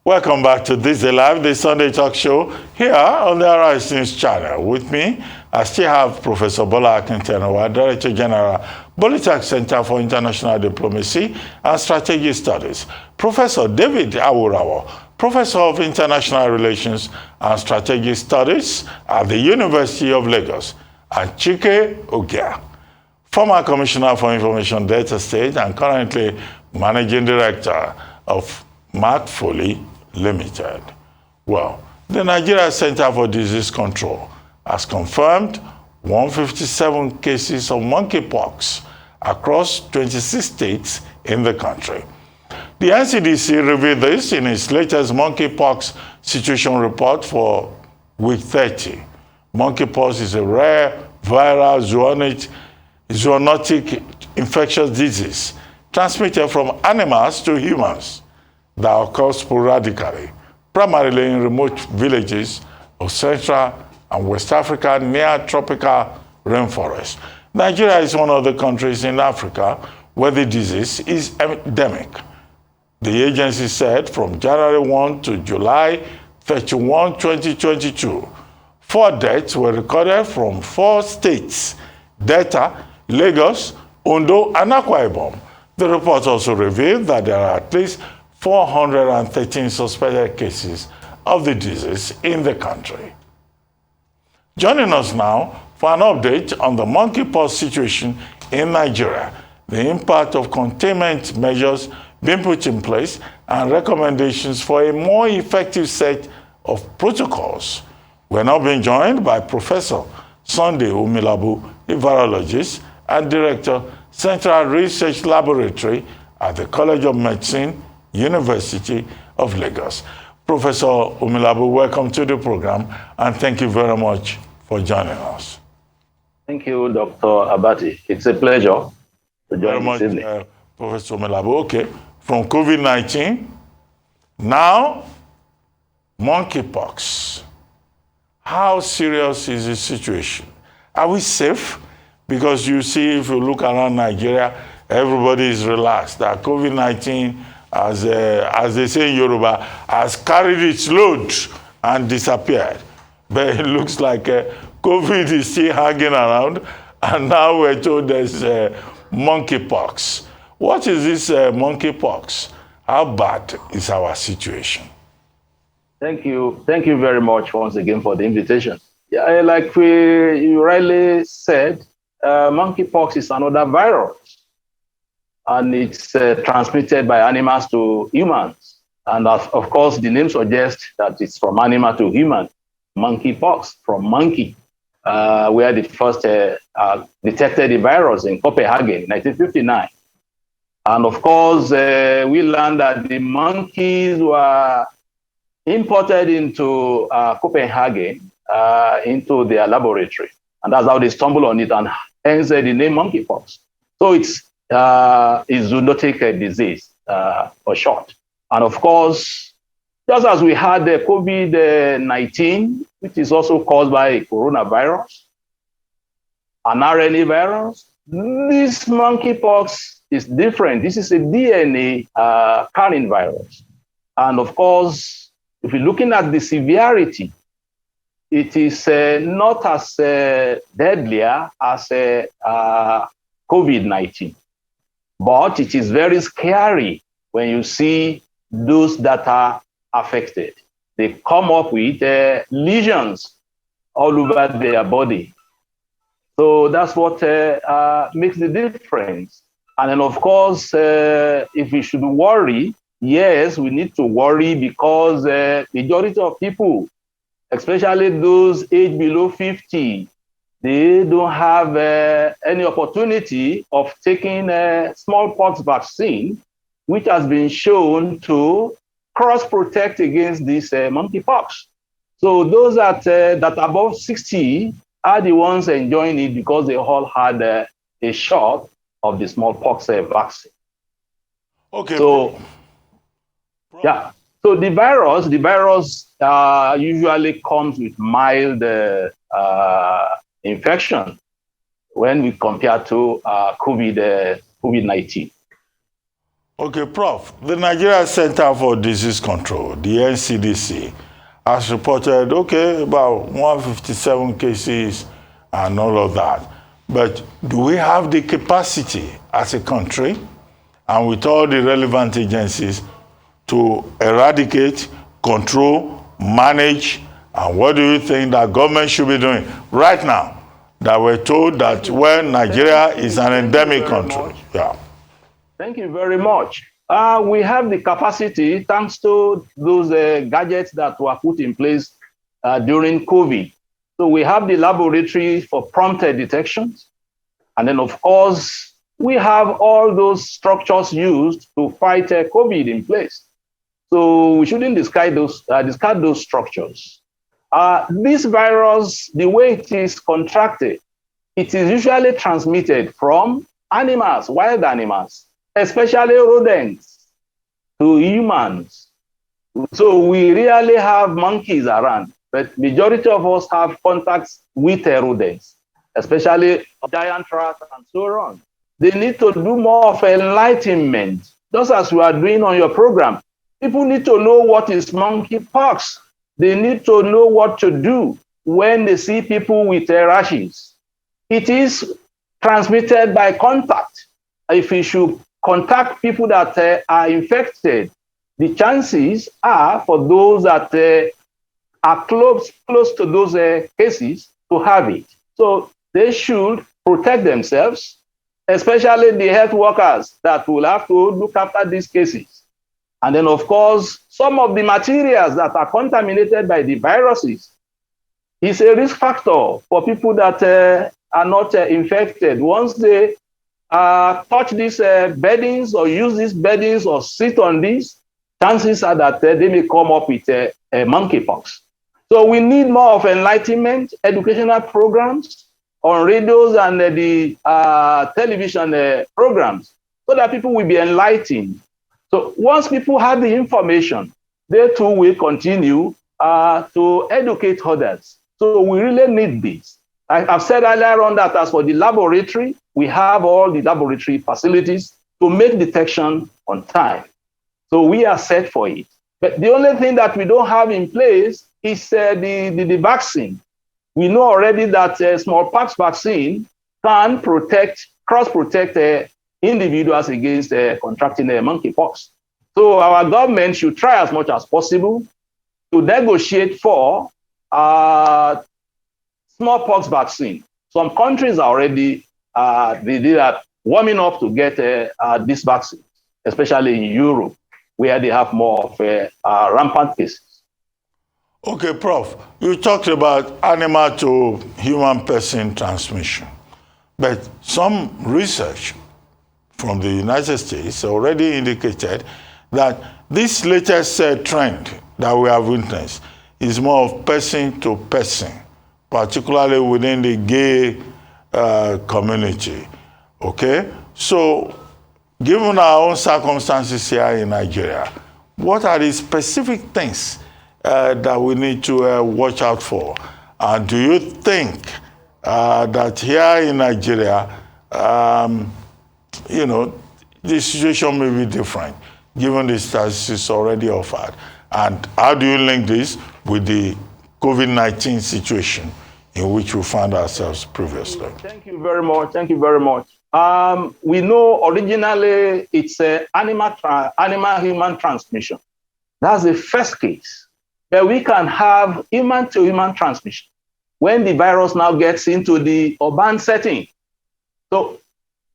Welcome back to This Day Live, the Sunday talk show here on the Arise News channel. With me, I still have Professor Bola Akintenawa, Director General, Bolitech Center for International Diplomacy and Strategic Studies, Professor David Awurawo, Professor of International Relations and Strategic Studies at the University of Lagos, and Chike Ogia, former Commissioner for Information Data State and currently Managing Director of Mark Foley Limited. Well, the Nigeria Center for Disease Control has confirmed 157 cases of monkeypox across 26 states in the country. The NCDC revealed this in its latest monkeypox situation report for week 30. Monkeypox is a rare viral zoonotic infectious disease transmitted from animals to humans that occurs sporadically, primarily in remote villages of Central and West Africa near tropical rainforests. Nigeria is one of the countries in Africa where the disease is endemic. The agency said from January 1 to July 31, 2022, 4 deaths were recorded from 4 states: Delta, Lagos, Ondo, and Akwa Ibom. The report also revealed that there are at least 413 suspected cases of the disease in the country. Joining us now for an update on the monkeypox situation in Nigeria, the impact of containment measures being put in place, and recommendations for a more effective set of protocols. We're now being joined by Professor Sunday Omilabu, a virologist and Director, Central Research Laboratory at the College of Medicine, University of Lagos. Professor Omilabu, welcome to the program, and thank you very much for joining us. Thank you, Dr. Abati. It's a pleasure to join this evening. Professor Omilabu. Okay, from COVID-19, now monkeypox. How serious is the situation? Are we safe? Because you see, if you look around Nigeria, everybody is relaxed. That COVID-19, as they say in Yoruba, has carried its load and disappeared. But it looks like COVID is still hanging around, and now we're told there's monkeypox. What is this monkeypox? How bad is our situation? Thank you very much once again for the invitation. Yeah, like you rightly said, monkeypox is another virus, and it's transmitted by animals to humans. And of course, the name suggests that it's from animal to human. Monkeypox, from monkey, where the first detected the virus in Copenhagen in 1959. And of course, we learned that the monkeys were imported into Copenhagen, into their laboratory. And that's how they stumbled on it, and hence the name monkeypox. So it's a zoonotic disease, for short. And of course, just as we had the COVID-19, which is also caused by a coronavirus, an RNA virus, this monkeypox is different. This is a DNA carrying virus. And of course, if you're looking at the severity, it is not as deadlier as COVID-19. But it is very scary when you see those that are affected. They come up with lesions all over their body. So that's what makes the difference. And then, of course, if we should worry, yes, we need to worry, because majority of people, especially those aged below 50, they don't have any opportunity of taking a smallpox vaccine, which has been shown to cross-protect against this monkeypox. So those that above 60 are the ones enjoying it because they all had a shot of the smallpox vaccine. Okay. So, yeah. So the virus usually comes with mild infection when we compare to COVID-19. Okay, Prof. The Nigeria Center for Disease Control, the NCDC, has reported, okay, about 157 cases and all of that. But do we have the capacity as a country and with all the relevant agencies to eradicate, control, manage, and what do you think that government should be doing right now that we're told that when Nigeria is an endemic country? Yeah. Thank you very much. We have the capacity, thanks to those gadgets that were put in place during COVID. So we have the laboratory for prompt detection. And then, of course, we have all those structures used to fight COVID in place. So we shouldn't discard those structures. This virus, the way it is contracted, it is usually transmitted from animals, wild animals, especially rodents, to humans. So we rarely have monkeys around, but majority of us have contacts with rodents, especially giant rats and so on. They need to do more of enlightenment, just as we are doing on your program. People need to know what is monkeypox. They need to know what to do when they see people with rashes. It is transmitted by contact. If you should contact people that are infected, the chances are for those that are close to those cases to have it. So they should protect themselves, especially the health workers that will have to look after these cases. And then, of course, some of the materials that are contaminated by the viruses is a risk factor for people that are not infected. Once they touch these beddings or use these beddings or sit on these, chances are that they may come up with a monkeypox. So we need more of enlightenment, educational programs on radios and the television programs so that people will be enlightened. So once people have the information, they too will continue to educate others. So we really need this. I've said earlier on that as for the laboratory, we have all the laboratory facilities to make detection on time. So we are set for it. But the only thing that we don't have in place is the vaccine. We know already that smallpox vaccine can cross-protect individuals against contracting monkeypox. So our government should try as much as possible to negotiate for smallpox vaccine. Some countries are already they are warming up to get this vaccine, especially in Europe, where they have more of rampant cases. Okay, Prof, you talked about animal to human person transmission, but some research from the United States already indicated that this latest trend that we have witnessed is more of person to person, particularly within the gay community, okay? So, given our own circumstances here in Nigeria, what are the specific things that we need to watch out for? And do you think that here in Nigeria, you know, the situation may be different, given the statistics already offered? And how do you link this with the COVID-19 situation in which we found ourselves previously? Thank you very much. Thank you very much. We know originally it's animal-human transmission. That's the first case. But we can have human-to-human transmission when the virus now gets into the urban setting. So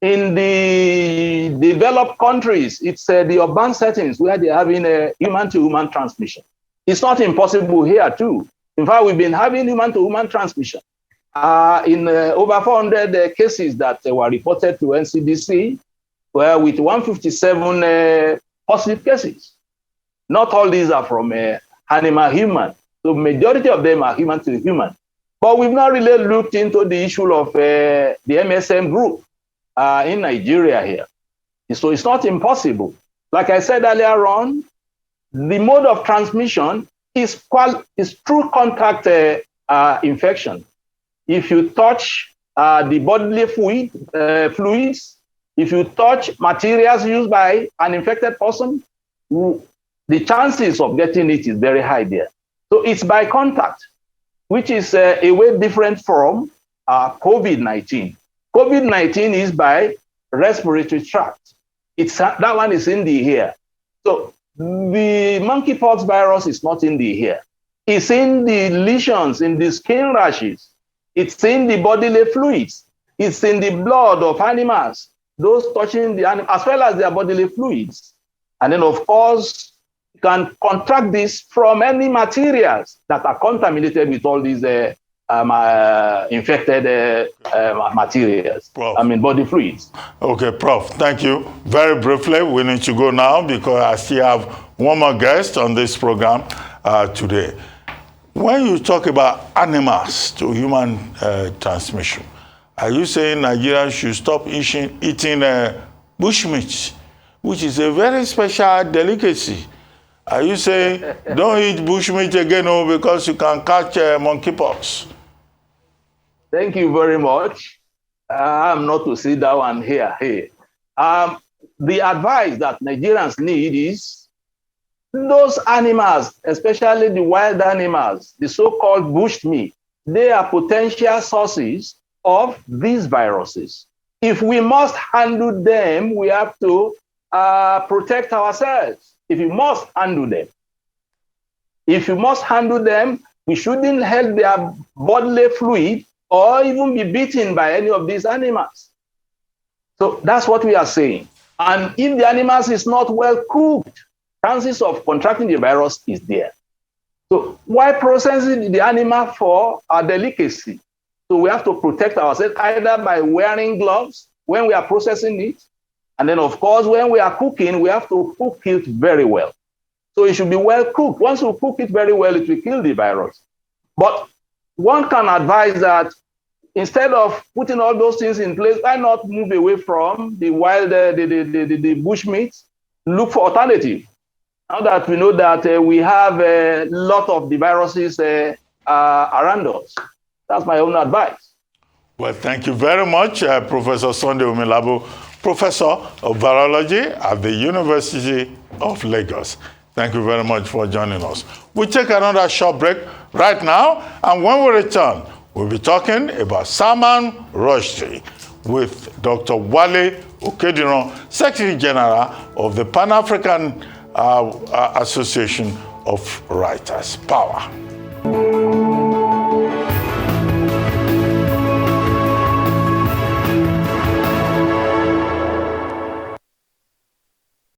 in the developed countries, it's the urban settings where they're having a human-to-human transmission. It's not impossible here too. In fact, we've been having human-to-human transmission in over 400 cases that were reported to NCDC, where with 157 positive cases. Not all these are from animal-human. So majority of them are human-to-human. But we've not really looked into the issue of the MSM group in Nigeria here. So it's not impossible. Like I said earlier on, the mode of transmission is through contact infection. If you touch the bodily fluids If you touch materials used by an infected person, the chances of getting it is very high there. So it's by contact, which is a way different from COVID-19. COVID-19 is by respiratory tract. That one is in the air. So the monkeypox virus is not in the air. It's in the lesions, in the skin rashes. It's in the bodily fluids. It's in the blood of animals, those touching the animal, as well as their bodily fluids. And then, of course, you can contract this from any materials that are contaminated with all these infected materials. Prof. I mean, body fluids. Okay, Prof, thank you. Very briefly, we need to go now because I still have one more guest on this program today. When you talk about animals to human transmission, are you saying Nigerians should stop eating bushmeat, which is a very special delicacy? Are you saying don't eat bushmeat again because you can catch monkeypox? Thank you very much. I'm not to sit down and hear. The advice that Nigerians need is those animals, especially the wild animals, the so-called bushmeat, they are potential sources of these viruses. If we must handle them, we have to protect ourselves. If you must handle them. If you must handle them, we shouldn't help their bodily fluid or even be bitten by any of these animals. So that's what we are saying. And if the animals is not well cooked, chances of contracting the virus is there. So why processing the animal for a delicacy? So we have to protect ourselves either by wearing gloves when we are processing it. And then, of course, when we are cooking, we have to cook it very well. So it should be well cooked. Once you cook it very well, it will kill the virus. But one can advise that instead of putting all those things in place, why not move away from the wild, the bush meat, look for alternative. Now that we know that we have a lot of the viruses around us. That's my own advice. Well, thank you very much, Professor Sunday Omilabu, Professor of Virology at the University of Lagos. Thank you very much for joining us. We'll take another short break right now, and when we return, we'll be talking about Salman Rushdie with Dr. Wale Okediran, Secretary General of the Pan-African Association of Writers. Power.